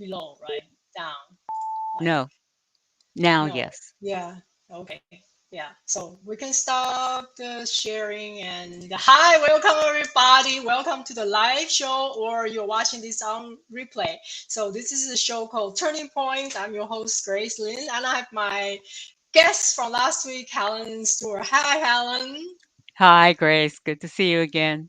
below, right? Down. Like, No. Now, no. yes. Yeah. Okay. Yeah. So we can stop the sharing and hi, welcome everybody. Welcome to the live show, or you're watching this on replay. So this is a show called Turning Point. I'm your host, Grace Lynn, and I have my guests from last week, Helen and Stewart. Hi, Helen. Hi, Grace. Good to see you again.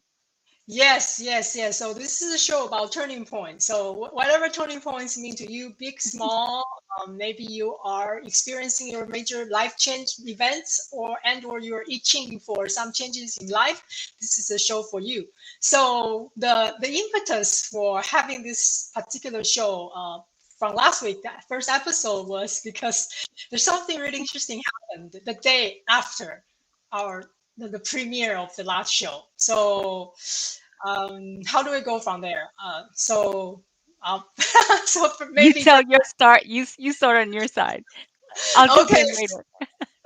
Yes, yes, yes. So this is a show about turning points. So whatever turning points mean to you, big, small, maybe you are experiencing your major life change events, or you're itching for some changes in life. This is a show for you. So the impetus for having this particular show from last week, that first episode, was because there's something really interesting happened the day after our the premiere of the last show. So how do we go from there? So You maybe tell your start. You start on your side. I'll jump okay, in later.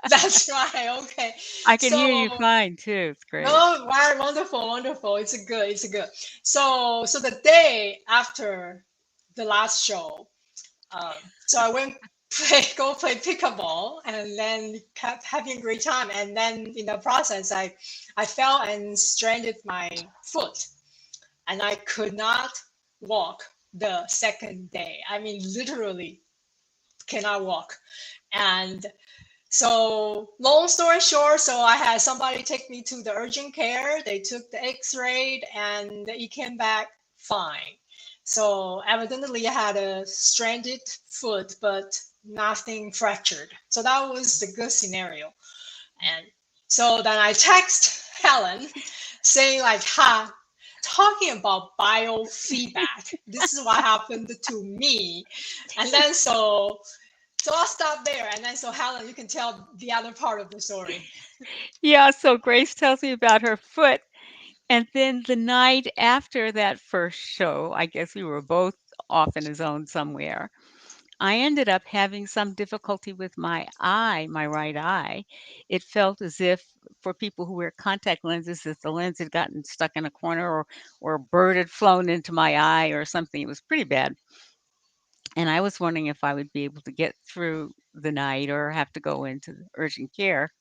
that's right. Okay, I can so hear you fine too. It's great. oh, wow, wonderful, wonderful. It's good. So the day after the last show, so I went go play pickleball, and then kept having a great time. And then in the process, I fell and strained my foot, and I could not walk the second day. I mean, literally cannot walk. And so, long story short, so I had somebody take me to the urgent care. They took the X-ray, and it came back fine. So evidently, I had a stranded foot, but nothing fractured. So that was the good scenario. And so then I text Helen saying like, "Ha, talking about biofeedback. This is what happened to me." And then so I'll stop there. And then so Helen, you can tell the other part of the story. Yeah, so Grace tells me about her foot. And then the night after that first show, I guess we were both off in a zone somewhere. I ended up having some difficulty with my eye, my right eye. It felt as if, for people who wear contact lenses, if the lens had gotten stuck in a corner, or a bird had flown into my eye or something. It was pretty bad. And I was wondering if I would be able to get through the night or have to go into urgent care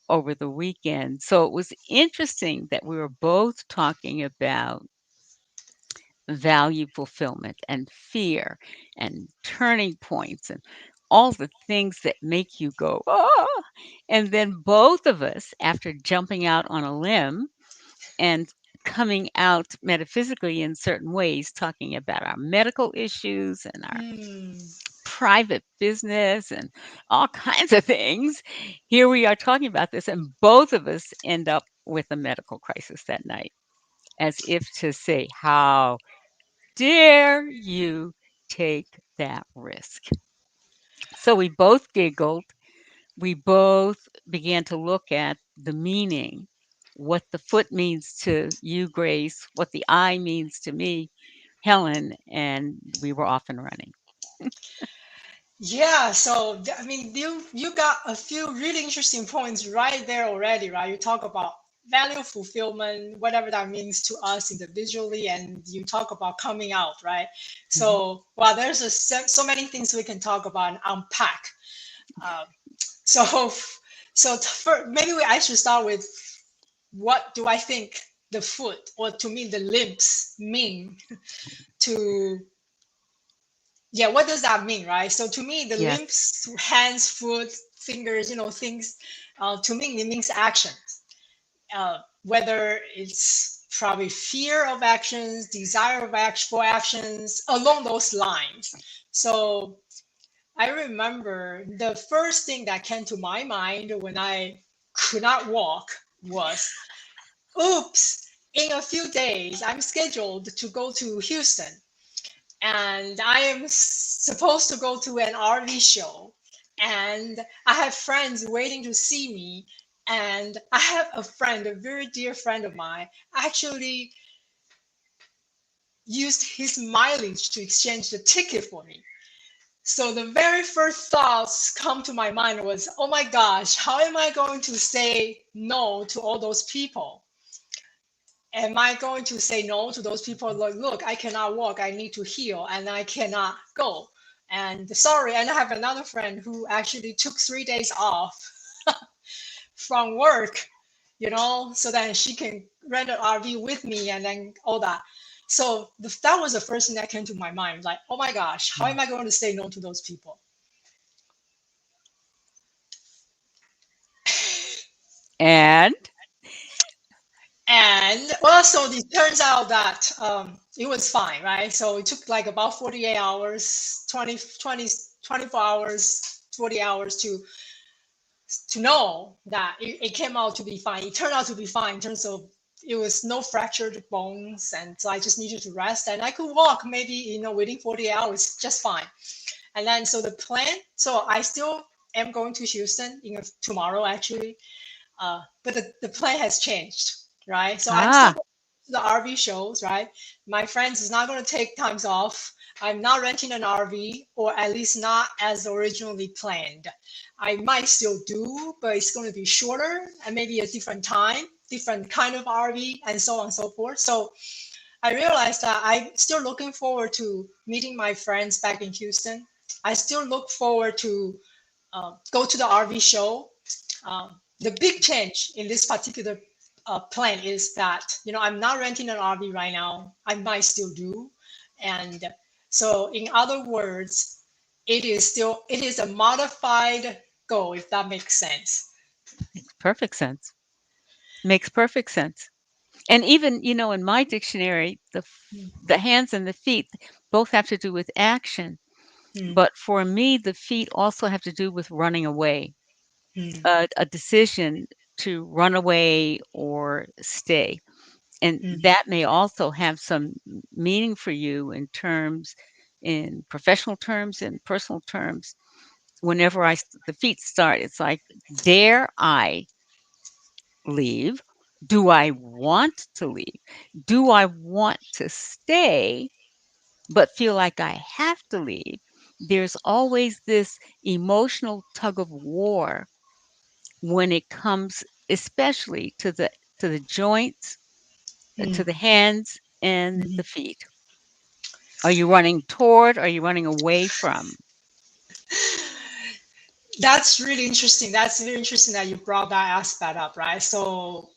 over the weekend. So it was interesting that we were both talking about value fulfillment and fear and turning points and all the things that make you go, ah. And then both of us, after jumping out on a limb and coming out metaphysically in certain ways, talking about our medical issues and our Hmm. private business and all kinds of things. Here we are talking about this, and both of us end up with a medical crisis that night, as if to say, how dare you take that risk? So we both giggled. We both began to look at the meaning, what the foot means to you, Grace, what the eye means to me, Helen, and we were off and running. Yeah, so I mean, you got a few really interesting points right there already, right? You talk about value fulfillment, whatever that means to us individually, and you talk about coming out, right? Mhm. So, well, there's so many things we can talk about and unpack. Uh, so, maybe I should start with what do I think the foot, or to me the limbs, mean to, yeah, what does that mean, right? So to me, the Yes. limbs, hands, foot, fingers, things, to me it means actions, whether it's probably fear of actions, desire of action for actions, along those lines. So I remember the first thing that came to my mind when I could not walk was, oops, in a few days I'm scheduled to go to Houston, and I am supposed to go to an RV show, and I have friends waiting to see me, and I have a friend, a very dear friend of mine, actually used his mileage to exchange the ticket for me. So the very first thoughts come to my mind was, oh my gosh, how am I going to say no to all those people? am I going to say no to those people? Like, look, I cannot walk. I need to heal, and I cannot go. And sorry, and I have another friend who actually took 3 days off from work, so that she can rent an RV with me and then all that. So that was the first thing that came to my mind. Like, oh my gosh, how am I going to say no to those people? And well, so it turns out that it was fine, right? So it took like about 48 hours, 24 hours, 40 hours to know that it came out to be fine. It turned out to be fine in terms of it was no fractured bones, and so I just needed to rest, and I could walk maybe within 48 hours just fine. And then so the plan, so I still am going to Houston tomorrow actually, but the plan has changed, right? So I'm still going to the RV shows, right? My friends is not going to take times off. I'm not renting an RV, or at least not as originally planned. I might still do, but it's going to be shorter and maybe a different time, different kind of RV, and so on and so forth. So I realized that I'm still looking forward to meeting my friends back in Houston. I still look forward to go to the RV show. The big change in this particular plan is that, I'm not renting an RV right now. I might still do. And so in other words, it is a modified goal, if that makes sense. Perfect sense. Makes perfect sense. And even, in my dictionary, the hands and the feet both have to do with action. But for me, the feet also have to do with running away, a decision to run away or stay. And that may also have some meaning for you in professional terms and personal terms. Whenever the feet start, it's like, dare I leave? Do I want to leave? Do I want to stay, but feel like I have to leave? There's always this emotional tug of war when it comes, especially to the joints, to the hands and the feet. Are you running toward? Are you running away from? That's really interesting. That's very interesting that you brought that aspect up, right? So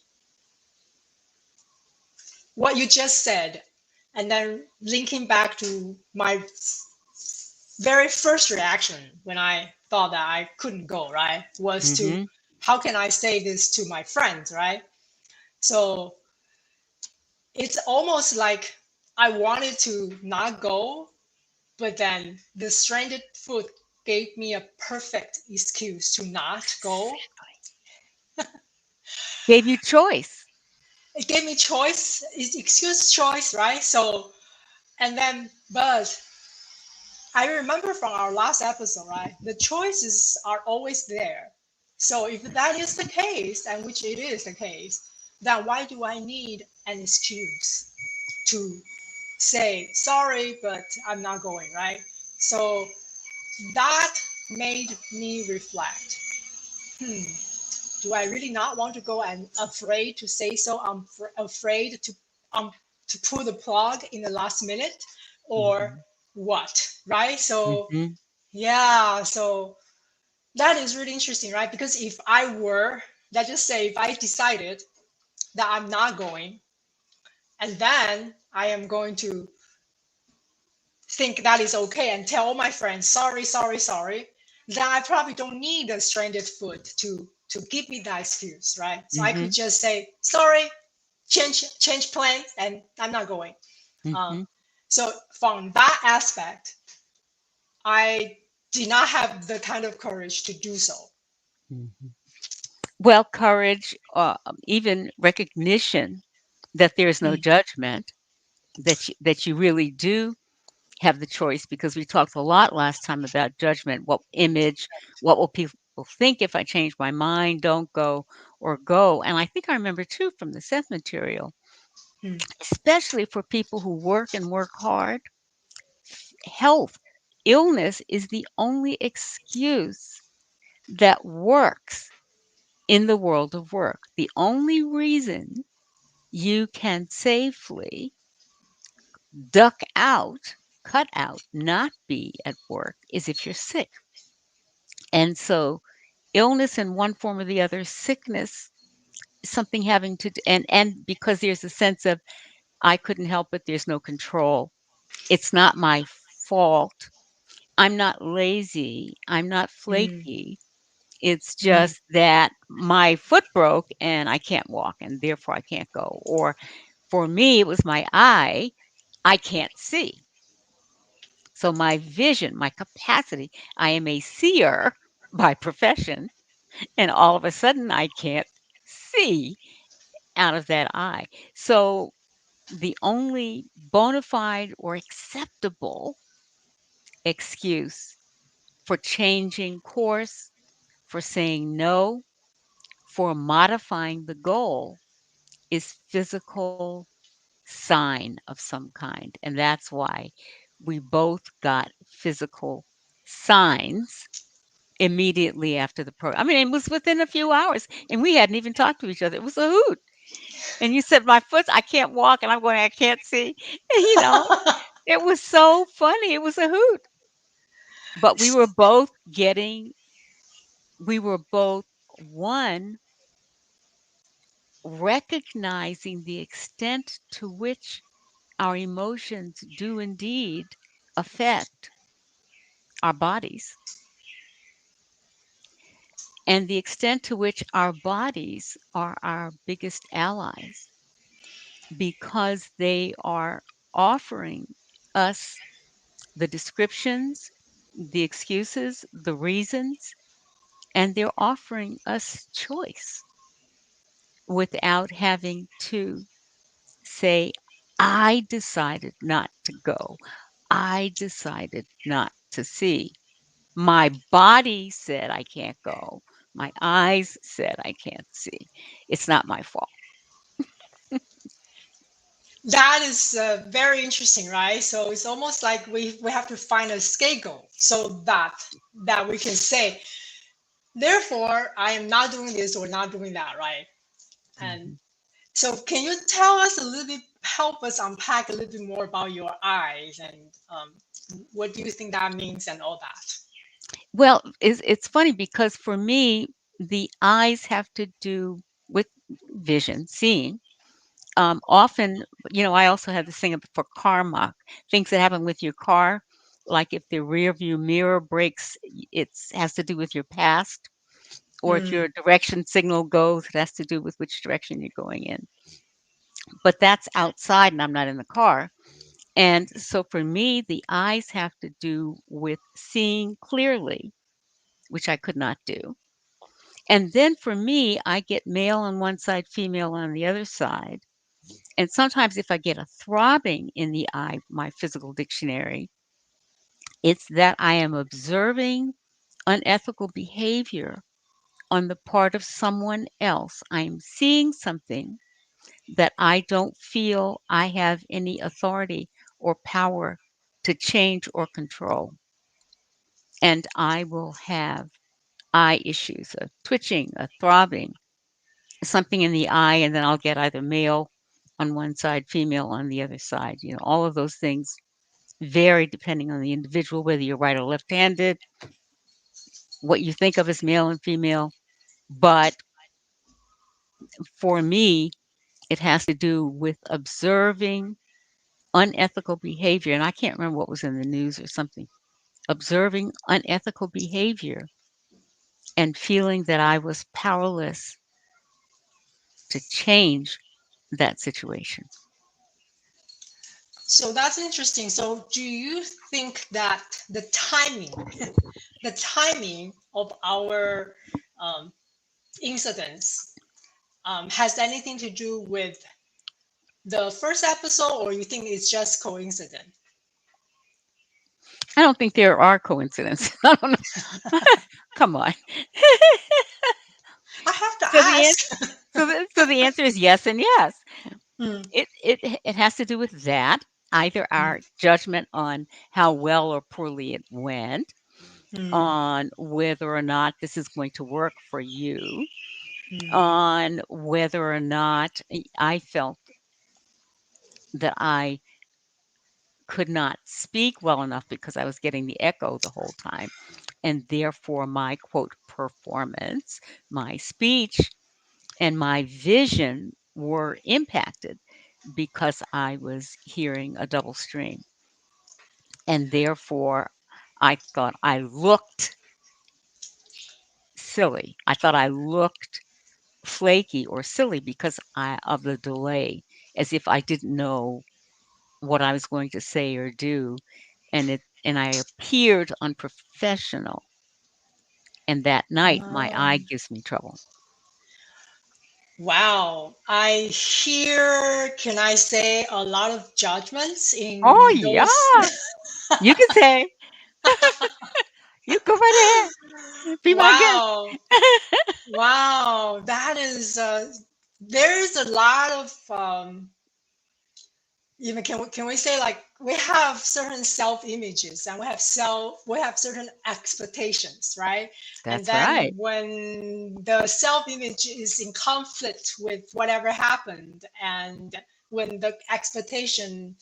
what you just said, and then linking back to my very first reaction when I thought that I couldn't go, right, was to, how can I say this to my friends, right? So it's almost like I wanted to not go, but then the stranded foot gave me a perfect excuse to not go. Gave you choice. It gave me choice, excuse choice, right? So, and then, but I remember from our last episode, right? The choices are always there. So if that is the case, and which it is the case, then why do I need an excuse to say, sorry, but I'm not going, right? So that made me reflect. Do I really not want to go and afraid to say so? I'm afraid to pull the plug in the last minute, or what, right? So yeah, so that is really interesting, right? Because if I were, let's just say, if I decided that I'm not going, and then I am going to think that is okay and tell all my friends, sorry, then I probably don't need a stranded foot to give me that excuse, right? So I could just say, sorry, change plans, and I'm not going. So from that aspect, I did not have the kind of courage to do so. Well, courage, even recognition that there's no judgment, that you really do have the choice, because we talked a lot last time about judgment. What will people think if I change my mind, don't go, or go? And I think I remember too from the Seth material, especially for people who work and work hard, illness is the only excuse that works in the world of work. The only reason you can safely duck out, cut out, not be at work is if you're sick. And so illness in one form or the other, sickness, something having to and because there's a sense of I couldn't help it, there's no control. It's not my fault. I'm not lazy. I'm not Mm, flaky. It's mm, just that my foot broke and I can't walk and therefore I can't go. Or for me, it was my eye. I can't see. So my vision, my capacity, I am a seer by profession, and all of a sudden I can't see out of that eye. So the only bona fide or acceptable excuse for changing course, for saying no, for modifying the goal is physical sign of some kind. And that's why we both got physical signs immediately after the program. I mean, it was within a few hours and we hadn't even talked to each other. It was a hoot. And you said, my foot, I can't walk. And I'm going, I can't see. It was so funny. It was a hoot. But we were both, one, recognizing the extent to which our emotions do indeed affect our bodies and the extent to which our bodies are our biggest allies because they are offering us the descriptions, the excuses, the reasons, and they're offering us choice without having to say, I decided not to go. I decided not to see. My body said I can't go. My eyes said I can't see. It's not my fault. that is very interesting, right? So it's almost like we have to find a scapegoat so that we can say, therefore, I am not doing this or not doing that, right? And Mhm. so, can you tell us a little bit, help us unpack a little bit more about your eyes and what do you think that means and all that? Well, it's funny because for me, the eyes have to do with vision, seeing. Often, I also have this thing for karma, things that happen with your car. Like if the rear view mirror breaks, it has to do with your past. Or if Mm, your direction signal goes, it has to do with which direction you're going in. But that's outside and I'm not in the car. And so for me, the eyes have to do with seeing clearly, which I could not do. And then for me, I get male on one side, female on the other side. And sometimes if I get a throbbing in the eye, my physical dictionary, it's that I am observing unethical behavior on the part of someone else. I'm seeing something that I don't feel I have any authority or power to change or control. And I will have eye issues, a twitching, a throbbing, something in the eye, and then I'll get either male on one side, female on the other side. All of those things vary depending on the individual, whether you're right or left handed, what you think of as male and female. But for me, it has to do with observing unethical behavior. And I can't remember what was in the news or something. Observing unethical behavior and feeling that I was powerless to change that situation. so that's interesting. So, do you think that the timing, the timing of our um, incidents has anything to do with the first episode, or you think it's just coincidence? I don't think there are coincidences. I don't know. Come on. I have to So the ask. so the answer is yes and yes. Mm, It has to do with that, either mm, our judgment on how well or poorly it went, mm, on whether or not this is going to work for you, on whether or not I felt that I could not speak well enough because I was getting the echo the whole time. And therefore, my quote performance, my speech, and my vision were impacted because I was hearing a double stream. And therefore, I thought I looked silly. I thought I looked flaky or silly because of the delay, as if I didn't know what I was going to say or do, and I appeared unprofessional. And that night, my eye gives me trouble. Wow, I hear, can I say, a lot of judgments in Oh, those. yeah. You can say. You go right ahead. Be my Wow, guest. wow, that is, there's a lot of, even can we say, like, we have certain self images and we have certain expectations, right? And That's then right. when the self image is in conflict with whatever happened, and when the expectation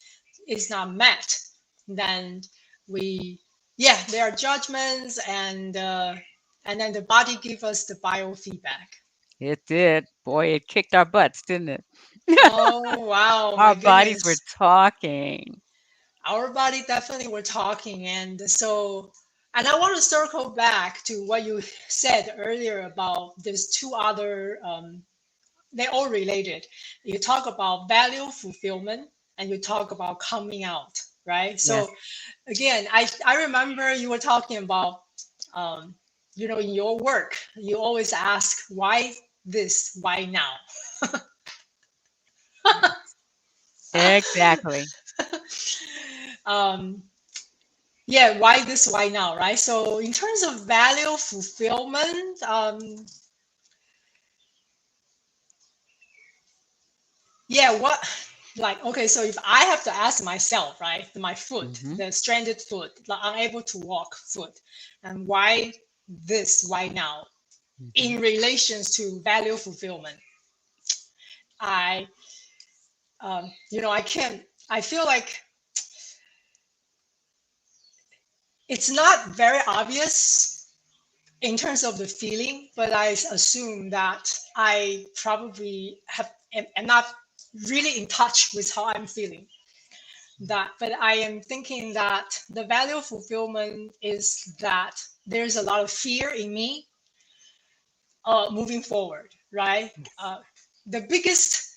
is not met, then there are judgments, and then the body gives us the biofeedback. It did. Boy, it kicked our butts, didn't it? Oh wow, my Our bodies were goodness. talking. Our body definitely were talking. And I want to circle back to what you said earlier about there's two other, they're all related. You talk about value fulfillment, and you talk about coming out, right? So Yes. again, I remember you were talking about, in your work, you always ask, why this, why now? Exactly. Why this, why now, right? So in terms of value fulfillment, so if I have to ask myself, right, my foot, Mm-hmm. the stranded foot, the unable to walk foot, and why this, why now, Mm-hmm. in relations to value fulfillment, I feel like it's not very obvious in terms of the feeling, but I assume that I probably am not really in touch with how I'm feeling. But I am thinking that the value fulfillment is that there's a lot of fear in me moving forward, right? The biggest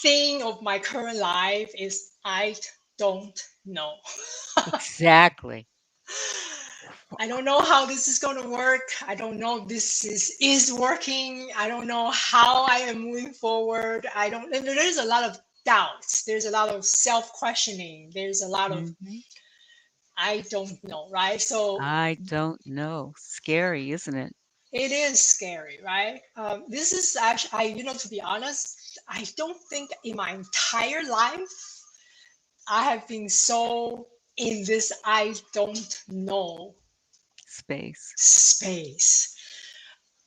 thing of my current life is I don't know. Exactly. I don't know how this is going to work. I don't know if this is working. I don't know how I am moving forward. There's a lot of doubts. There's a lot of self-questioning. There's a lot of, Mm-hmm. I don't know, right? So I don't know. Scary, isn't it? it is scary, right? This is actually, to be honest, I don't think in my entire life I have been so in this I don't know space.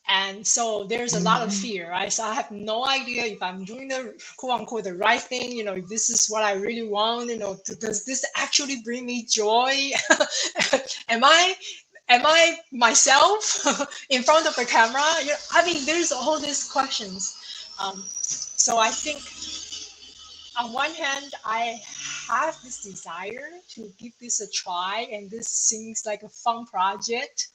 And so there's a lot of fear, right? So I have no idea if I'm doing the quote unquote the right thing, if this is what I really want, does this actually bring me joy? Am I myself in front of the camera? There's all these questions. So I think on one hand, I have this desire to give this a try, and this seems like a fun project.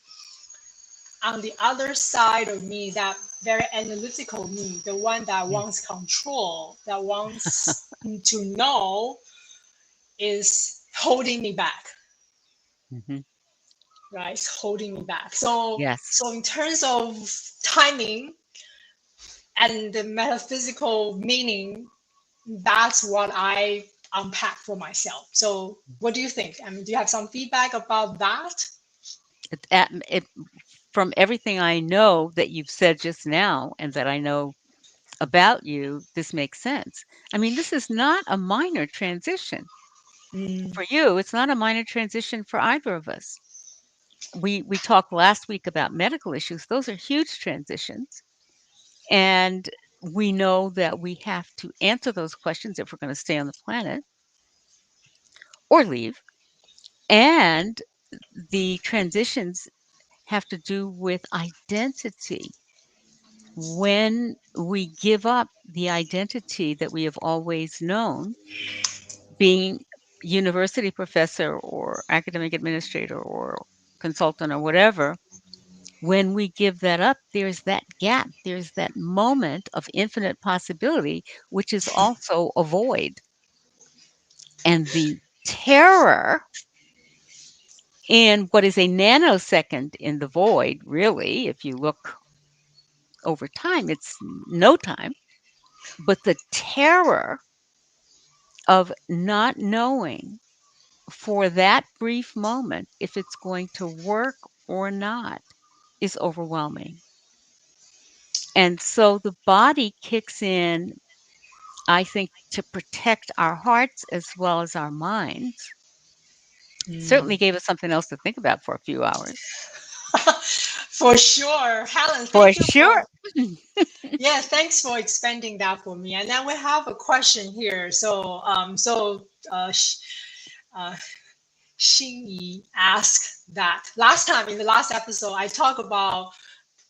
On the other side of me, that very analytical me, the one that wants control, that wants to know, is holding me back. Mm-hmm. Right? It's holding me back. So Yes. in terms of timing and the metaphysical meaning, that's what I unpack for myself. So what do you think? Do you have some feedback about that? From everything I know that you've said just now and that I know about you, this makes sense. This is not a minor transition. For you, it's not a minor transition for either of us. We talked last week about medical issues. Those are huge transitions. And we know that we have to answer those questions if we're going to stay on the planet or leave. And the transitions have to do with identity. When we give up the identity that we have always known, being university professor or academic administrator or consultant or whatever, when we give that up, there's that gap, there's that moment of infinite possibility, which is also a void. And the terror in what is a nanosecond in the void, really, if you look over time, it's no time. But the terror of not knowing for that brief moment if it's going to work or not is overwhelming. And so the body kicks in, I think, to protect our hearts as well as our minds. Certainly gave us something else to think about for a few hours. For sure. Helen, For thank you sure. yeah, thanks for expanding that for me. And then we have a question here. So Xinyi asked that last time in the last episode, I talked about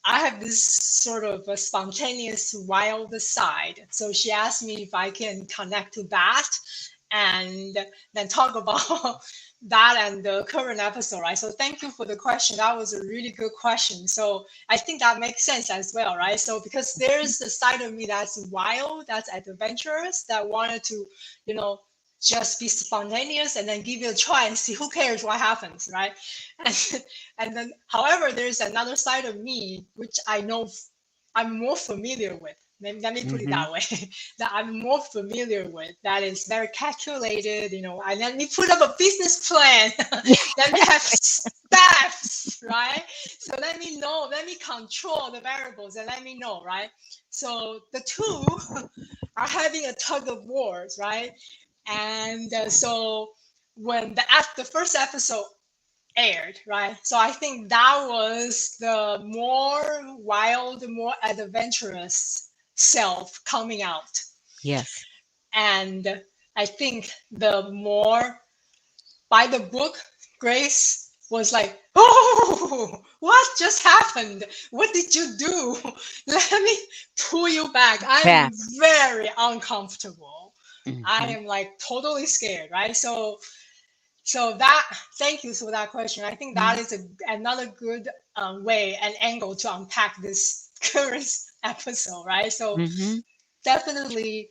I have this sort of a spontaneous wild side. So she asked me if I can connect to that and then talk about that and the current episode, right? So thank you for the question. That was a really good question. So I think that makes sense as well, right? So because there's a side of me that's wild, that's adventurous, that wanted to, just be spontaneous and then give it a try and see who cares what happens, right? And then, however, there's another side of me which I know I'm more familiar with. Let me put it that way. That I'm more familiar with. That is very calculated, and let me put up a business plan. Let me have steps, right? So let me know, let me control the variables and let me know, right? So the two are having a tug of wars, right? And so when the first episode aired, right? So I think that was the more wild, more adventurous self coming out. Yes. And I think the more by the book, Grace was like, oh, what just happened? What did you do? Let me pull you back. I'm very uncomfortable. I am like totally scared, right? So that, thank you for that question. I think that is another good way and angle to unpack this current episode, right? So definitely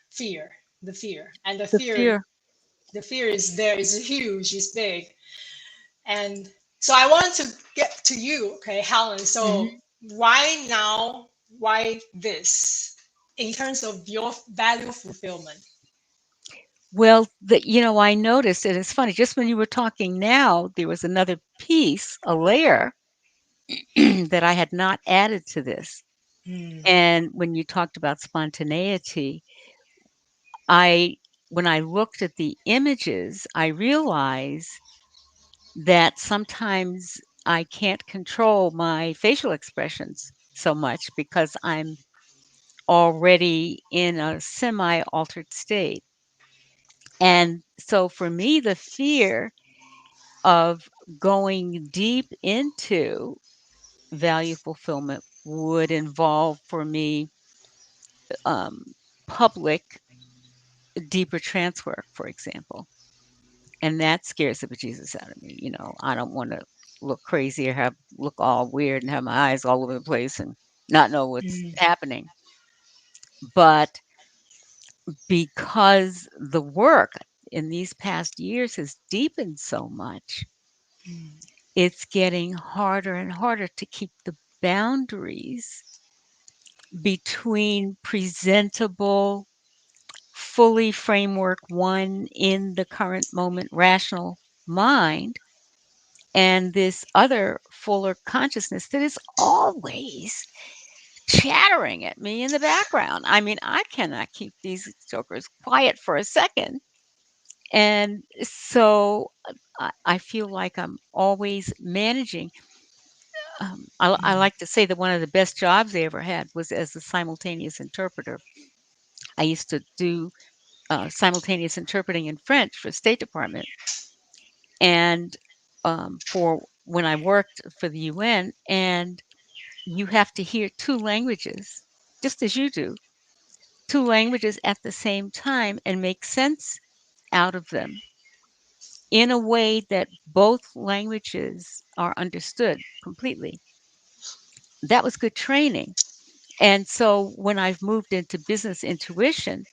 fear, the fear, and the fear is there, is huge, is big. And so I want to get to you, okay, Helen. So why now? Why this? In terms of your value fulfillment. Well, I noticed, and it's funny, just when you were talking now, there was another piece, a layer that I had not added to this. And when you talked about spontaneity, when I looked at the images, I realized that sometimes I can't control my facial expressions so much because I'm already in a semi-altered state. And so for me, the fear of going deep into value fulfillment would involve for me public deeper trance work, for example. And that scares the bejesus out of me. I don't want to look crazy or look all weird and have my eyes all over the place and not know what's happening. But because the work in these past years has deepened so much, it's getting harder and harder to keep the boundaries between presentable, fully framework one in the current moment rational mind and this other fuller consciousness that is always chattering at me in the background. I mean, I cannot keep these jokers quiet for a second. And so I feel like I'm always managing. I like to say that one of the best jobs I ever had was as a simultaneous interpreter. I used to do simultaneous interpreting in French for State Department, and for when I worked for the UN, and you have to hear two languages, just as you do, two languages at the same time and make sense out of them in a way that both languages are understood completely. That was good training. And so when I've moved into business intuition,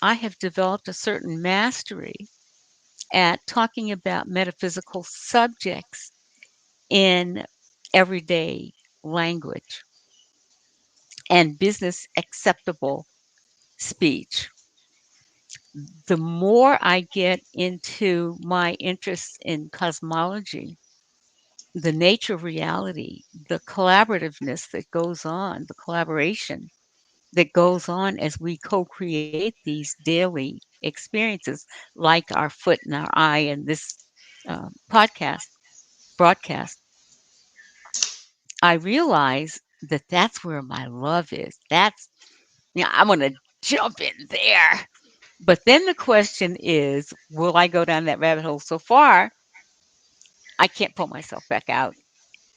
I have developed a certain mastery at talking about metaphysical subjects in everyday language and business acceptable speech. The more I get into my interest in cosmology, the nature of reality, the collaborativeness that goes on, the collaboration that goes on as we co-create these daily experiences, like our foot and our eye and this broadcast, I realize that that's where my love is. I'm going to jump in there. But then the question is, will I go down that rabbit hole so far? I can't pull myself back out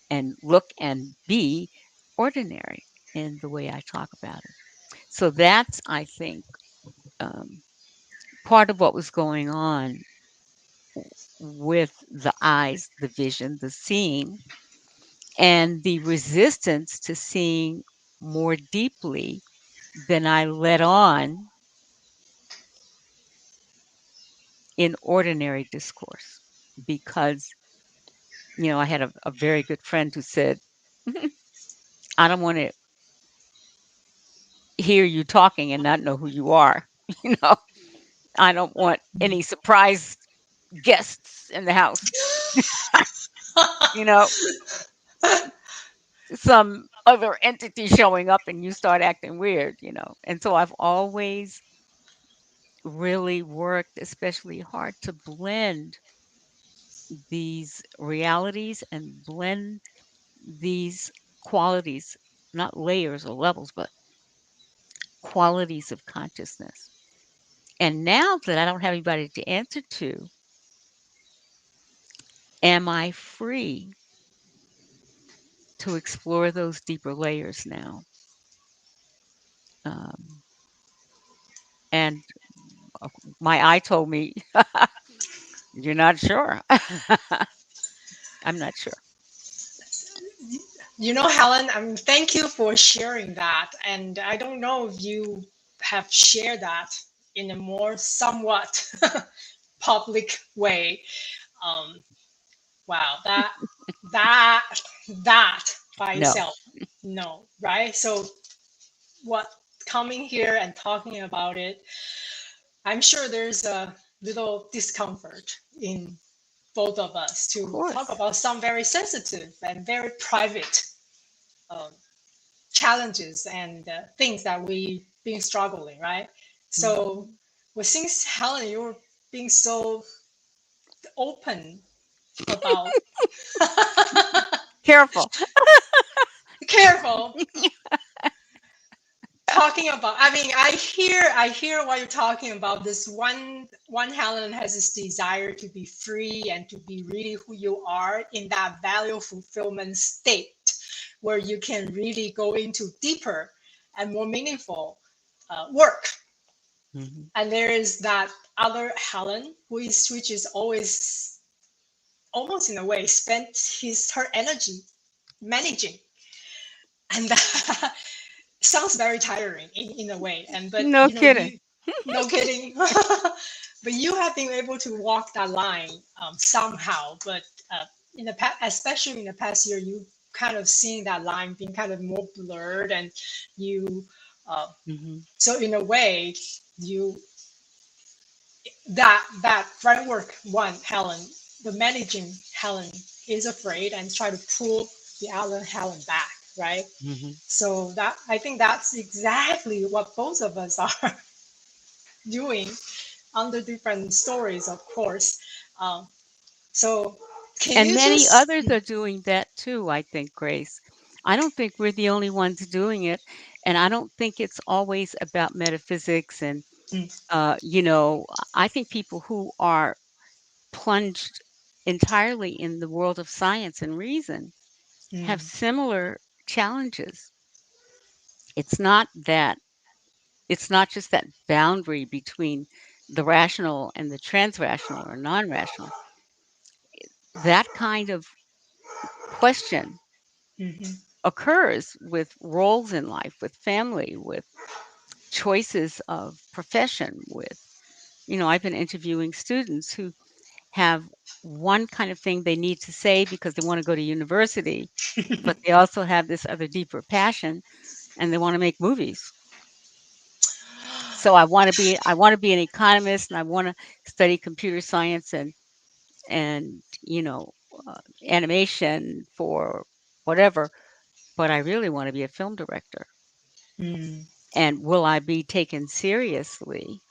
and look and be ordinary in the way I talk about it. So that's, I think, part of what was going on with the eyes, the vision, the seeing, and the resistance to seeing more deeply than I let on in ordinary discourse. Because, I had a very good friend who said, I don't want to hear you talking and not know who you are. I don't want any surprise guests in the house. you know, some other entity showing up and you start acting weird. And so I've always really worked especially hard to blend these realities and blend these qualities, not layers or levels, but qualities of consciousness. And now that I don't have anybody to answer to, am I free to explore those deeper layers now? And my eye told me, you're not sure. I'm not sure. Helen, thank you for sharing that. And I don't know if you have shared that in a more somewhat public way. Wow, that by itself, no, right? So what coming here and talking about it, I'm sure there's a little discomfort in both of us to talk about some very sensitive and very private challenges and things that we've been struggling, right? So, well, since Helen, you're being so open about careful talking about, I hear what you're talking about. This one Helen has this desire to be free and to be really who you are in that value fulfillment state where you can really go into deeper and more meaningful work. And there is that other Helen which is always, almost in a way, spent her energy managing, and that sounds very tiring in a way. But no kidding. No kidding. But you have been able to walk that line somehow. But in the past, especially in the past year, you kind of seeing that line being kind of more blurred, and you. So in a way, that framework one Helen, the managing Helen, is afraid and try to pull the other Helen back, right? So that, I think that's exactly what both of us are doing under different stories, of course. So Can And you many just others are doing that too, I think, Grace. I don't think we're the only ones doing it. And I don't think it's always about metaphysics. And, mm, I think people who are plunged entirely in the world of science and reason have mm, similar challenges. It's not that, it's not just that boundary between the rational and the transrational or non-rational. That kind of question mhm, occurs with roles in life, with family, with choices of profession, with, I've been interviewing students who have one kind of thing they need to say because they want to go to university, but they also have this other deeper passion and they want to make movies. So I want to be an economist and I want to study computer science and animation for whatever, but I really want to be a film director. mm, And will I be taken seriously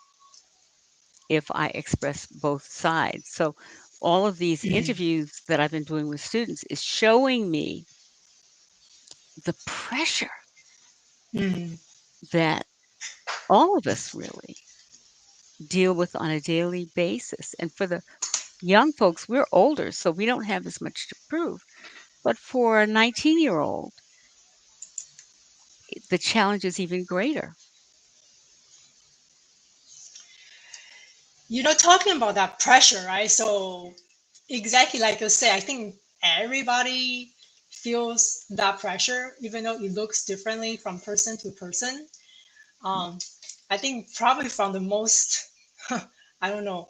if I express both sides? So all of these mm, interviews that I've been doing with students is showing me the pressure mm. that all of us really deal with on a daily basis. And for the young folks, we're older, so we don't have as much to prove. But for a 19-year-old, the challenge is even greater. Talking about that pressure, right? So exactly like you say, I think everybody feels that pressure, even though it looks differently from person to person. Um, I think probably from the most, I don't know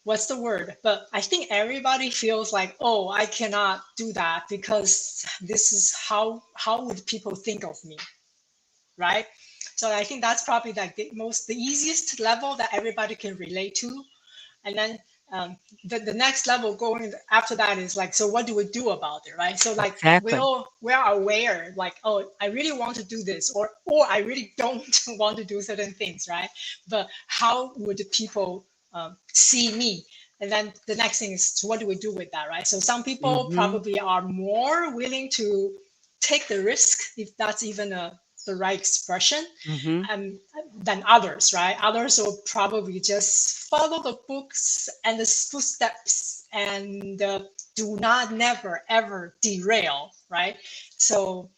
what's the word, but I think everybody feels like, oh, I cannot do that because this is how would people think of me, right? So I think that's probably like the easiest level that everybody can relate to. And then the next level going after that is like, so what do we do about it, right? So like Exactly. we are aware, like, oh, I really want to do this, or I really don't want to do certain things, right? But how would people see me? And then the next thing is, so what do we do with that, right? So some people Hmm. probably are more willing to take the risk, if that's even the right expression, Hmm. um, than others, right? Others will probably just follow the books and the footsteps and do not never ever derail, right? So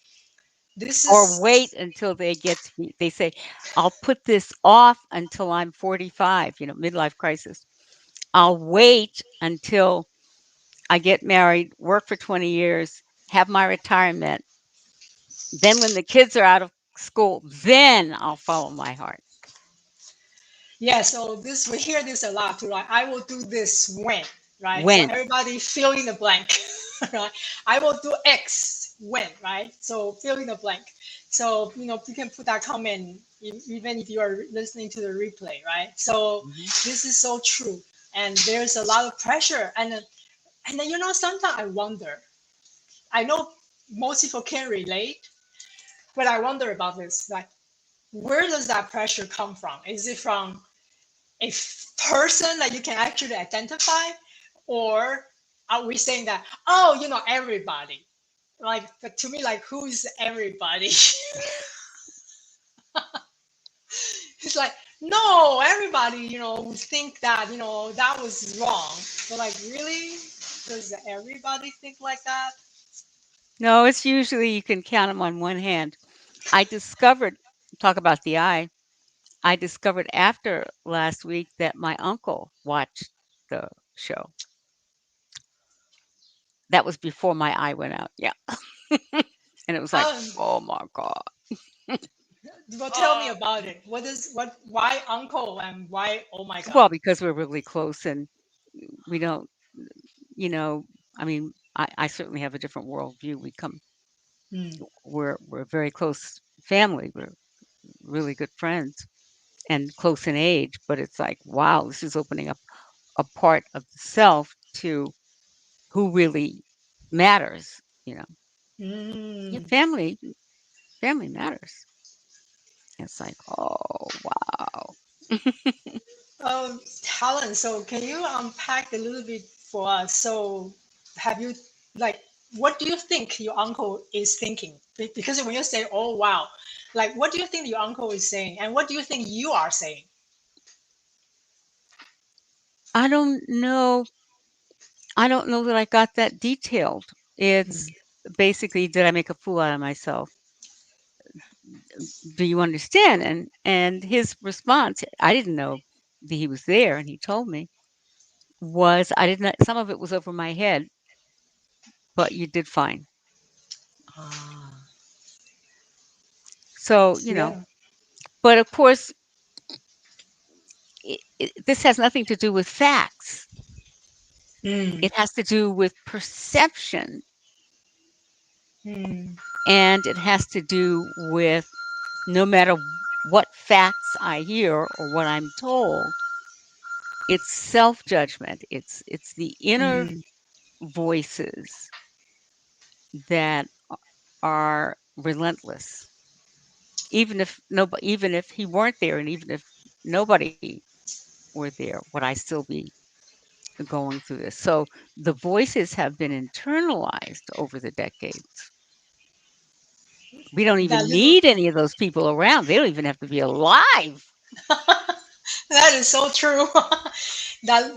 this Or wait is until they get to be, they say, I'll put this off until I'm 45, midlife crisis. I'll wait until I get married, work for 20 years, have my retirement. Then when the kids are out of school, then I'll follow my heart. yeah. So this we hear this a lot too, right? I will do this when, right? So When? everybody fill in the blank, right? I will do X when, right? So fill in the blank. So you can put that comment even if you are listening to the replay, right? So Hmm. this is so true, and there's a lot of pressure, and then sometimes I wonder. I know most people can relate, but I wonder about this. Like, where does that pressure come from? Is it from a person that you can actually identify, or are we saying that, oh, everybody? Like, but to me, like, who is everybody? It's like, no, everybody, would think that, that was wrong. But like, really? Does everybody think like that? No, it's usually you can count them on one hand. I discovered, talk about the eye, I discovered after last week that my uncle watched the show. That was before my eye went out. Yeah. And it was like, Um, oh my God. well, tell me about it. Why uncle and why, oh my God? Well, because we're really close and we don't, you know, I mean, I certainly have a different worldview. Hmm. We're very close family. We're really good friends and close in age, but it's like, wow, this is opening up a part of the self to who really matters. Yeah, Mm. family matters. It's like, oh wow. Helen, so can you unpack a little bit for us? So have you, like, what do you think your uncle is thinking? Because when you say, oh, wow, like, what do you think your uncle is saying? And what do you think you are saying? I don't know. I don't know that I got that detailed. It's basically, did I make a fool out of myself? Do you understand? And his response, I didn't know that he was there, and he told me, was I didn't. Some of it was over my head, but you did fine. Ah, So yeah. but of course, this has nothing to do with facts. Mm, It has to do with perception, mm, and it has to do with no matter what facts I hear or what I'm told, it's self-judgment. It's the inner mm. voices that are relentless. Even if he weren't there, and even if nobody were there, would I still be going through this? So the voices have been internalized over the decades. We don't That even little, need any of those people around. They don't even have to be alive. that is so true. That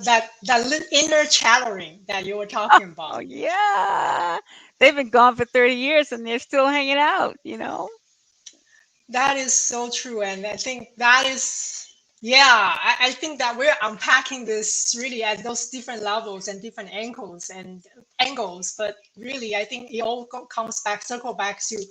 inner chattering that you were talking Oh about. yeah. They've been gone for 30 years and they're still hanging out. That is so true. And I think that is, yeah, I think that we're unpacking this really at those different levels and different angles. But really, I think it all comes back, circle back to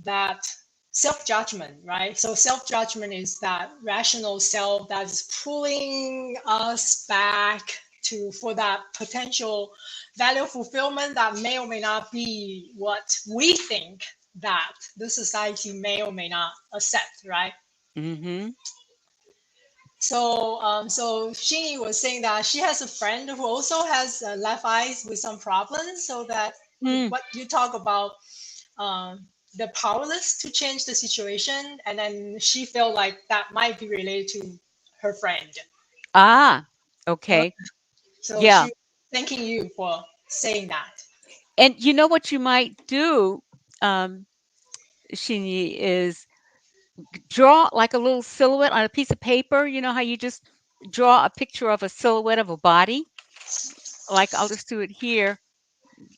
that self-judgment, right? So self-judgment is that rational self that is pulling us back to for that potential value fulfillment that may or may not be what we think that the society may or may not accept, right? Mm-hmm. So Xinyi was saying that she has a friend who also has left eyes with some problems. So that Mm. what you talk about, um, the powerless to change the situation, and then she felt like that might be related to her friend. Ah, Uh, okay. so Yeah. she thanking you for saying that. And you know what you might do, um, Shinyi, is draw like a little silhouette on a piece of paper. You know how you just draw a picture of a silhouette of a body? Like I'll just do it here.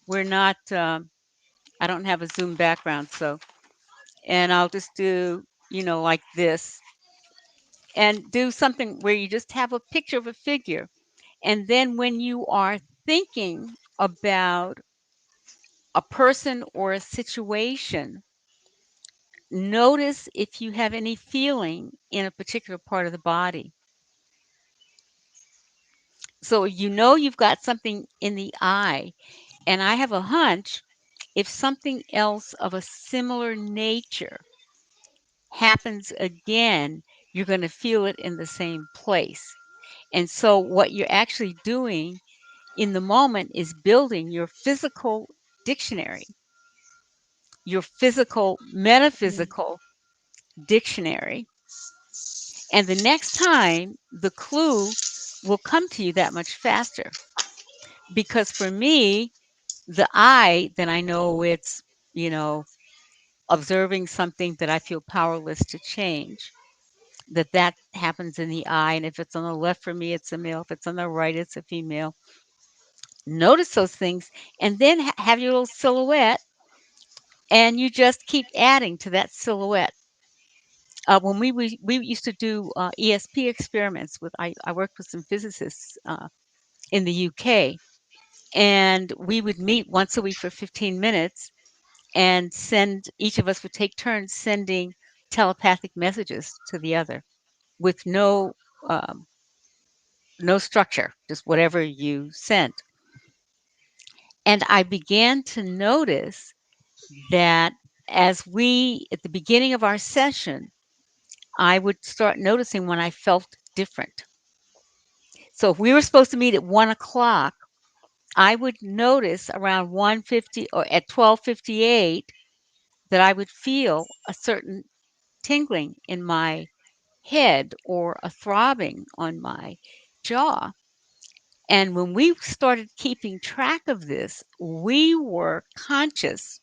We're not, I don't have a Zoom background, so, and I'll just do, like this, and do something where you just have a picture of a figure. And then when you are thinking about a person or a situation, notice if you have any feeling in a particular part of the body. So you've got something in the eye, and I have a hunch if something else of a similar nature happens again, you're going to feel it in the same place. And so what you're actually doing in the moment is building your physical dictionary, your physical Mm. metaphysical dictionary. And the next time the clue will come to you that much faster. Because for me, the eye, then I know it's, you know, observing something that I feel powerless to change. That happens in the eye. And if it's on the left for me, it's a male. If it's on the right, it's a female. Notice those things, and then have your little silhouette, and you just keep adding to that silhouette. When we used to do ESP experiments with, I worked with some physicists in the UK, and we would meet once a week for 15 minutes and each of us would take turns sending telepathic messages to the other with um, no structure, just whatever you sent. And I began to notice that at the beginning of our session, I would start noticing when I felt different. So if we were supposed to meet at 1 o'clock, I would notice around 1:50 or at 12:58 that I would feel a certain tingling in my head or a throbbing on my jaw. And when we started keeping track of this, we were conscious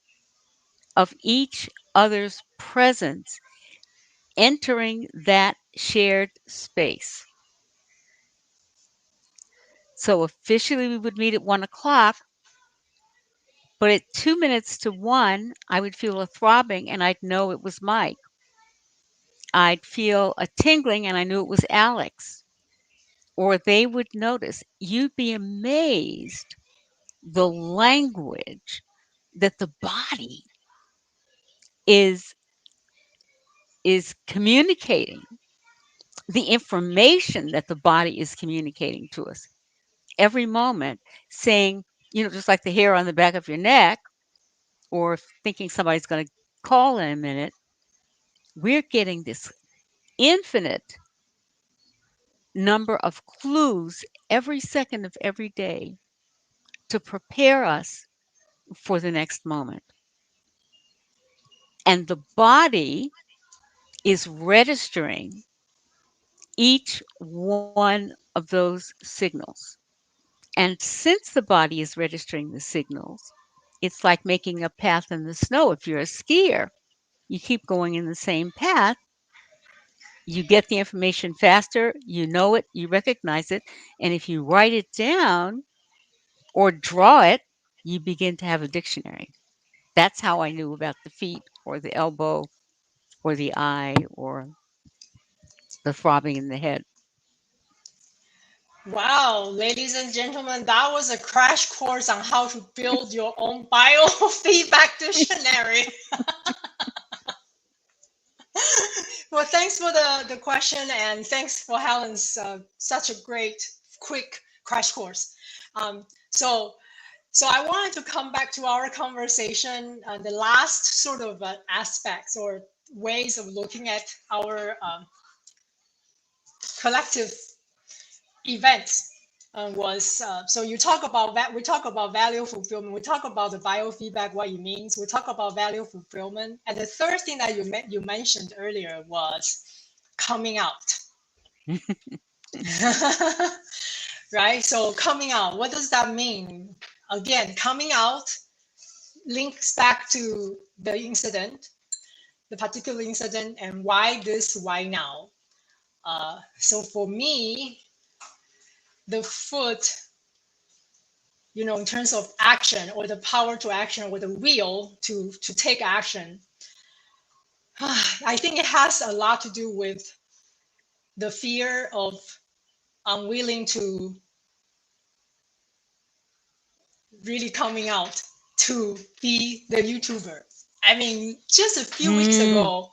of each other's presence entering that shared space. So officially we would meet at 1:00, but at 2 minutes to 1, I would feel a throbbing and I'd know it was Mike. I'd feel a tingling and I knew it was Alex. Or they would notice. You'd be amazed the language that the body is communicating, the information that the body is communicating to us every moment, saying, just like the hair on the back of your neck, or thinking somebody's going to call in a minute, we're getting this infinite number of clues every second of every day to prepare us for the next moment. And the body is registering each one of those signals. And since the body is registering the signals, it's like making a path in the snow. If you're a skier, you keep going in the same path. You get the information faster, you know it, you recognize it. And if you write it down or draw it, you begin to have a dictionary. That's how I knew about the feet or the elbow or the eye or the throbbing in the head. Wow, ladies and gentlemen, that was a crash course on how to build your own biofeedback dictionary. Well, thanks for the question, and thanks for Helen's such a great, quick crash course. So I wanted to come back to our conversation, the last sort of aspects or ways of looking at our collective events was so you talk about that. We talk about value fulfillment. We talk about the biofeedback, what it means. We talk about value fulfillment, and the third thing that you mentioned earlier was coming out. Right? So coming out, what does that mean? Again, coming out links back to the incident, the particular incident, and why this, why now. So for me, the foot, in terms of action or the power to action or the will to take action, I think it has a lot to do with the fear of unwilling to really coming out to be the YouTuber. I mean, just a few weeks ago,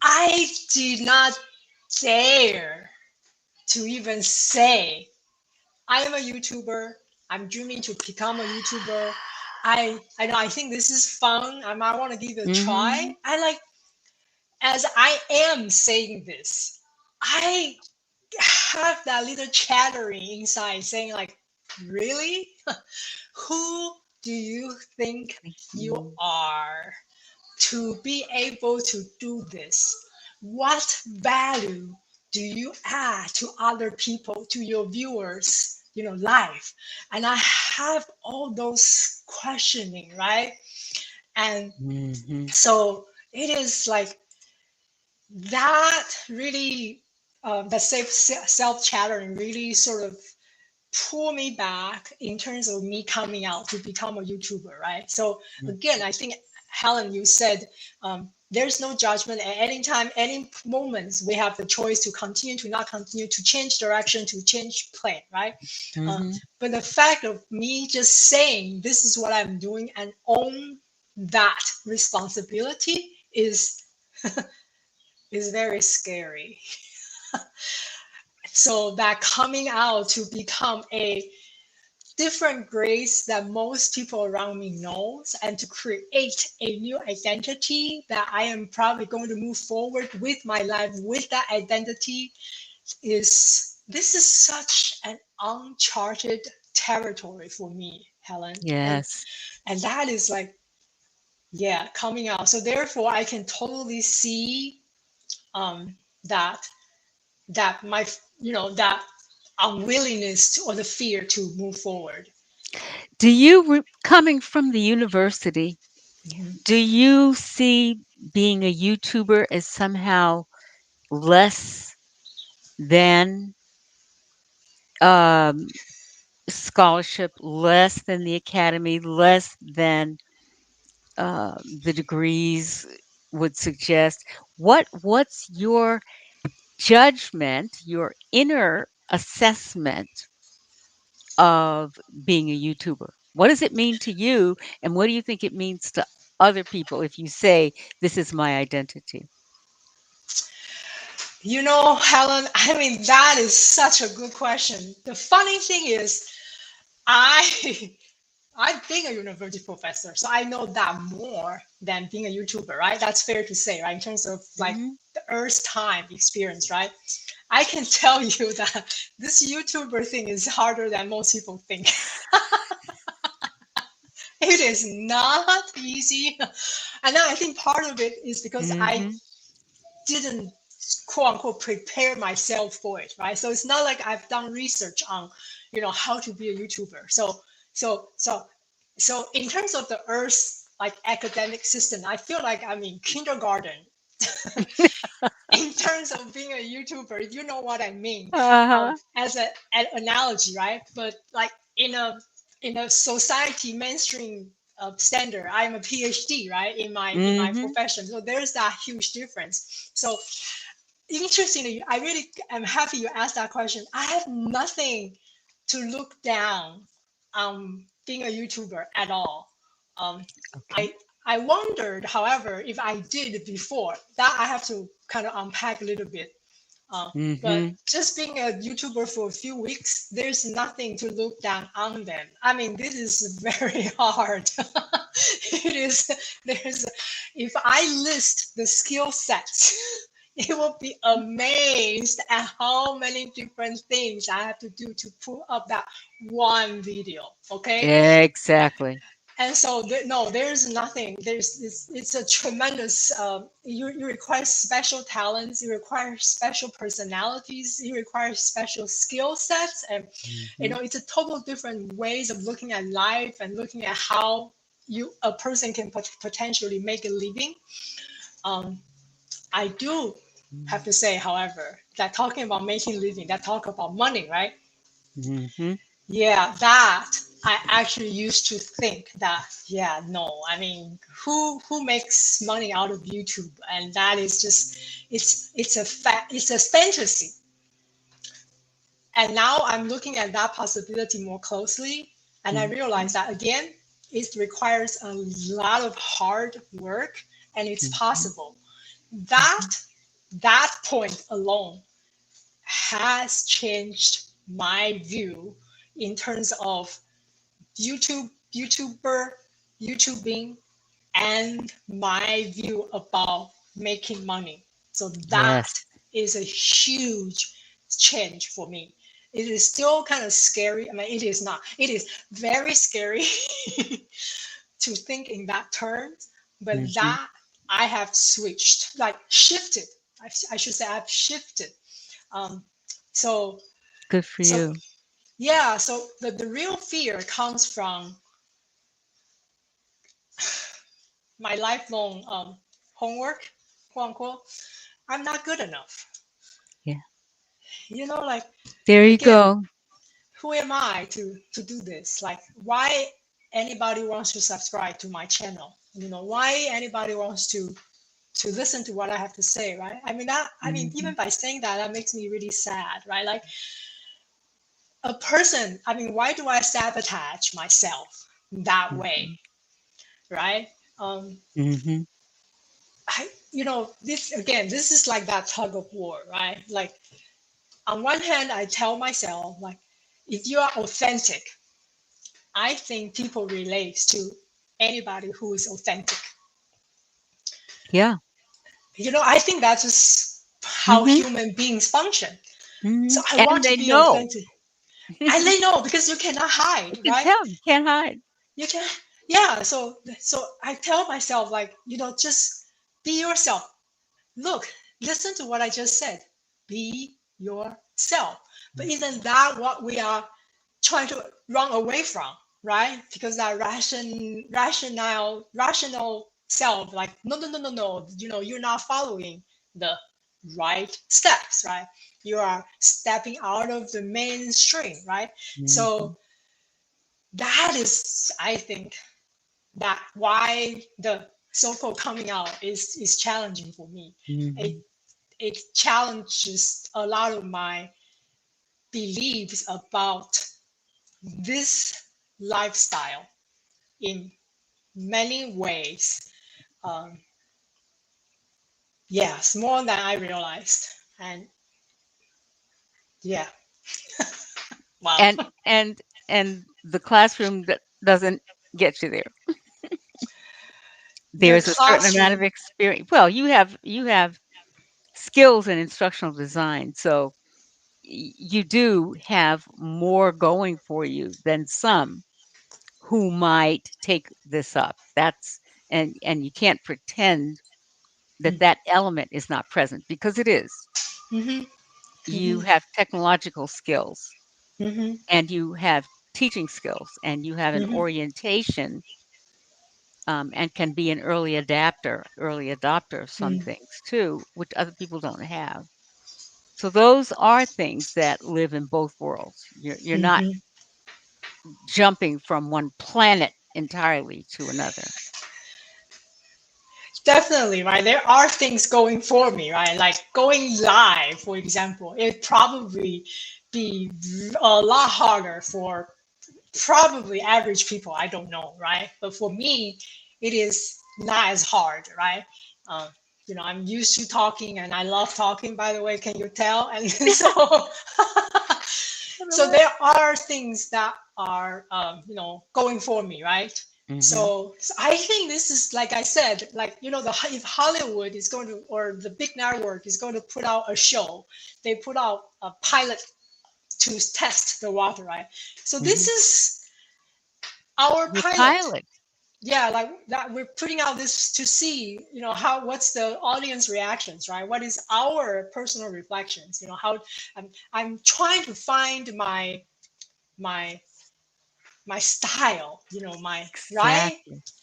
I did not dare to even say, I am a YouTuber. I'm dreaming to become a YouTuber. I think this is fun. I might want to give it a try. As I am saying this, I have that little chattering inside saying really? Who do you think you are to be able to do this? What value do you add to other people, to your viewers, life? And I have all those questioning, right? And so it is that really, the self-chattering really sort of pull me back in terms of me coming out to become a YouTuber, right? So again, I think, Helen, you said there's no judgment at any time, any moments. We have the choice to continue, to not continue, to change direction, to change plan, right? But the fact of me just saying this is what I'm doing and own that responsibility is very scary. So that coming out to become a different grace that most people around me knows, and to create a new identity that I am probably going to move forward with my life with that identity, this is such an uncharted territory for me, Helen. Yes. And that is coming out. So therefore I can totally see that my, that unwillingness or the fear to move forward. Do you, coming from the university, do you see being a YouTuber as somehow less than scholarship, less than the academy, less than the degrees would suggest? What's your judgment, your inner assessment of being a YouTuber? What does it mean to you, and what do you think it means to other people if you say, this is my identity? You know, Helen, I mean, that is such a good question. The funny thing is, I've been a university professor, so I know that more than being a YouTuber, right? That's fair to say, right? In terms of like the Earth time experience, right? I can tell you that this YouTuber thing is harder than most people think. It is not easy. And then I think part of it is because I didn't quote unquote prepare myself for it, right? So it's not like I've done research on, how to be a YouTuber. So in terms of the Earth like academic system, I feel like I'm in kindergarten. In terms of being a YouTuber, if you know what I mean, as an analogy, right? But like in a society mainstream standard, I'm a PhD, right? In my profession, so there's that huge difference. So interestingly, I really am happy you asked that question. I have nothing to look down on being a YouTuber at all. I wondered, however, if I did before. That I have to kind of unpack a little bit. But just being a YouTuber for a few weeks, there's nothing to look down on them. I mean, this is very hard. It is. If I list the skill sets, you will be amazed at how many different things I have to do to pull up that one video. Okay. Exactly. And so there's nothing. It's a tremendous. You require special talents. You require special personalities. You require special skill sets, and it's a total different ways of looking at life and looking at how a person can potentially make a living. I do have to say, however, that talking about making a living, that talk about money, right? Yeah, that I actually used to think that, I mean, who makes money out of YouTube? And that is just, it's a fantasy. And now I'm looking at that possibility more closely, and I realize that again, it requires a lot of hard work, and it's possible. That point alone has changed my view in terms of YouTubing, and my view about making money. So that is a huge change for me. It is still kind of scary. I mean, it is not. It is very scary to think in that terms, but that I have switched, like shifted. I should say I've shifted. So good for you. Yeah, so the real fear comes from my lifelong homework, quote unquote. I'm not good enough. Yeah. Like there you go. Who am I to do this? Like, why anybody wants to subscribe to my channel? Why anybody wants to listen to what I have to say, right? I mean, even by saying that makes me really sad, right? Like a person, I mean, why do I sabotage myself that way, right? This is like that tug of war, right? Like on one hand, I tell myself, like, if you are authentic, I think people relate to anybody who is authentic. Yeah. I think that's just how human beings function. So I want to be authentic. And they know, because you cannot hide, right? You can't hide. You can, yeah. So I tell myself, like, just be yourself. Look, listen to what I just said. Be yourself. But isn't that what we are trying to run away from, right? Because that rational self, like, no, you're not following the right steps, right? You are stepping out of the mainstream, right? So that is, I think, that why the so-called coming out is challenging for me. It challenges a lot of my beliefs about this lifestyle in many ways. Yes, more than I realized. And yeah. Wow. And the classroom that doesn't get you there. There's a certain amount of experience. Well, you have skills in instructional design, so you do have more going for you than some who might take this up. That's and you can't pretend that element is not present, because it is. You have technological skills, and you have teaching skills, and you have an orientation, and can be an early adopter of some things too, which other people don't have. So those are things that live in both worlds. You're not jumping from one planet entirely to another. Definitely, right? There are things going for me, right? Like going live, for example, it'd probably be a lot harder for probably average people. I don't know, right? But for me, it is not as hard, right? I'm used to talking, and I love talking, by the way, can you tell? And so so there are things that are going for me, right? So I think this is, like I said, like, if Hollywood is going to, or the big network is going to put out a show, they put out a pilot to test the water, right? So this is our pilot. Yeah, like that, we're putting out this to see, what's the audience reactions, right? What is our personal reflections? How I'm trying to find my style, right?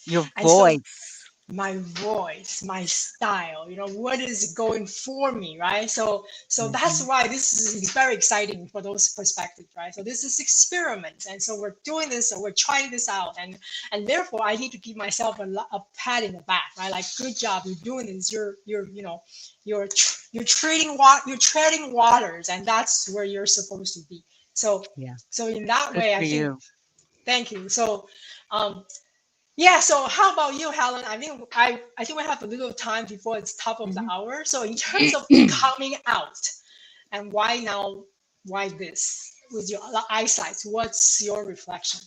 Your voice. My voice, my style, what is going for me, right? So that's why this is very exciting for those perspectives, right? So this is experiment, and so we're doing this, so we're trying this out, and therefore I need to give myself a pat in the back, right? Like, good job, you're doing this. You're treading waters, and that's where you're supposed to be. So in that way, I think. Thank you. So, so how about you, Helen? I think we have a little time before it's top of the hour. So in terms of coming out, and why now, why this, with your eyesight, what's your reflection?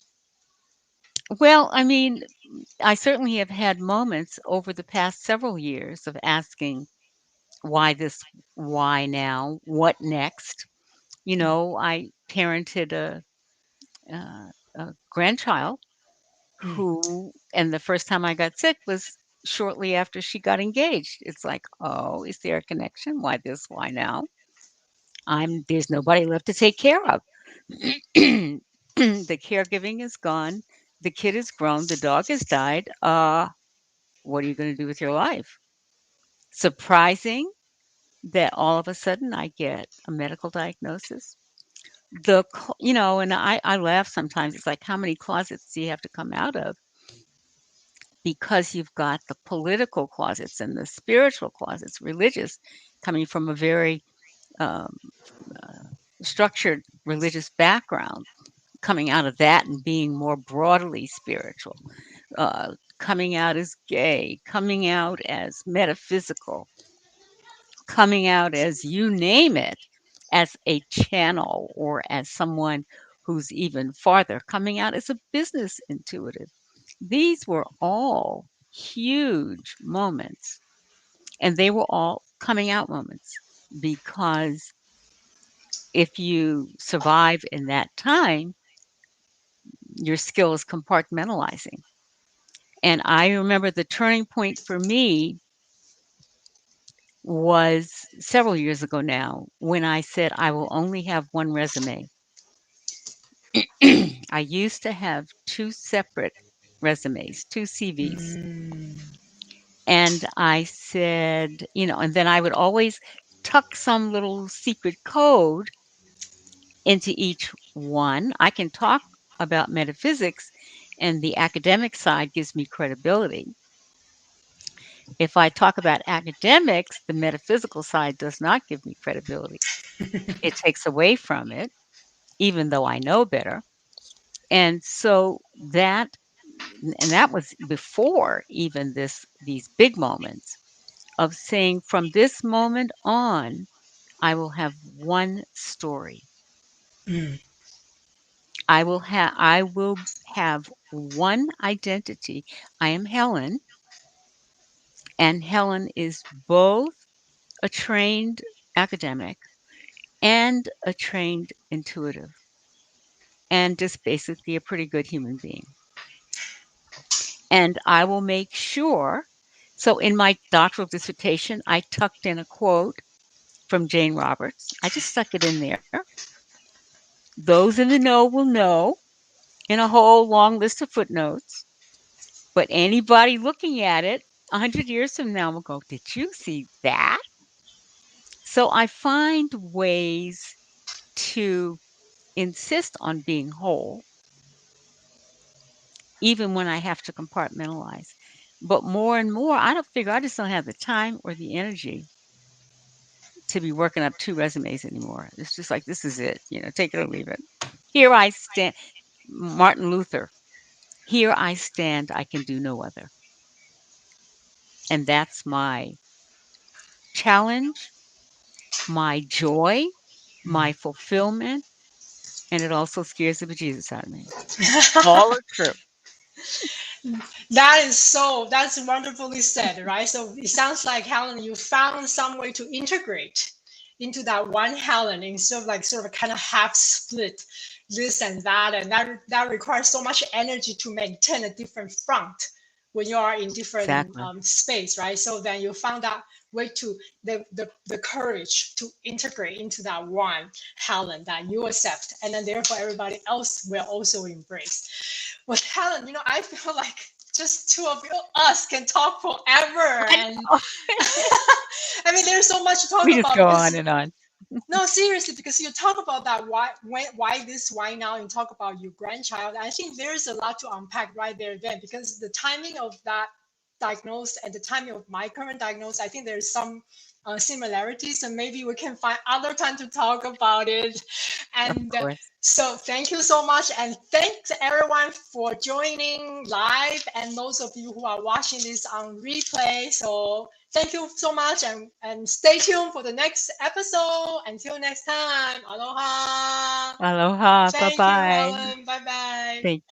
Well, I mean, I certainly have had moments over the past several years of asking, why this, why now, what next? I parented a grandchild who, and the first time I got sick was shortly after she got engaged. It's like, oh, is there a connection? Why this? Why now? There's nobody left to take care of. The caregiving is gone. The kid is grown. The dog has died. What are you going to do with your life? Surprising that all of a sudden I get a medical diagnosis. And I laugh sometimes. It's like, how many closets do you have to come out of? Because you've got the political closets and the spiritual closets, religious, coming from a very structured religious background, coming out of that and being more broadly spiritual, coming out as gay, coming out as metaphysical, coming out as you name it, as a channel or as someone who's even farther, coming out as a business intuitive. These were all huge moments, and they were all coming out moments, because if you survive in that time, your skill is compartmentalizing. And I remember the turning point for me was several years ago now when I said I will only have one resume. I used to have two separate resumes, two CVs. And I said, and then I would always tuck some little secret code into each one. I can talk about metaphysics, and the academic side gives me credibility. If I talk about academics, the metaphysical side does not give me credibility. It takes away from it, even though I know better. And so that was before even these big moments of saying, from this moment on, I will have one story. I will have one identity. I am Helen, and Helen is both a trained academic and a trained intuitive, and just basically a pretty good human being. And I will make sure. So in my doctoral dissertation, I tucked in a quote from Jane Roberts. I just stuck it in there. Those in the know will know, in a whole long list of footnotes. But anybody looking at it 100 years from now will go, did you see that? So I find ways to insist on being whole, even when I have to compartmentalize. But more and more, I just don't have the time or the energy to be working up two resumes anymore. It's just like, this is it, take it or leave it. Here I stand, Martin Luther, here I stand, I can do no other. And that's my challenge, my joy, my fulfillment, and it also scares the bejesus out of me. All are true. That's wonderfully said, right? So it sounds like, Helen, you found some way to integrate into that one Helen instead of sort of kind of half split this and that requires so much energy to maintain a different front when you are in different space, right? So then you found that way to the courage to integrate into that one Helen that you accept, and then therefore everybody else will also embrace. Well, Helen, I feel like just two of us can talk forever, and I mean, there's so much to talk about. We just go on and on. No, seriously, because you talk about that why now, and talk about your grandchild. I think there's a lot to unpack right there then, because the timing of that diagnosis and the timing of my current diagnosis, I think there's some similarities, and maybe we can find other time to talk about it. And so thank you so much, and thanks everyone for joining live, and those of you who are watching this on replay. So thank you so much, and stay tuned for the next episode. Until next time, aloha. Aloha. Thank Bye-bye. you, Helen. Bye-bye. Thank you.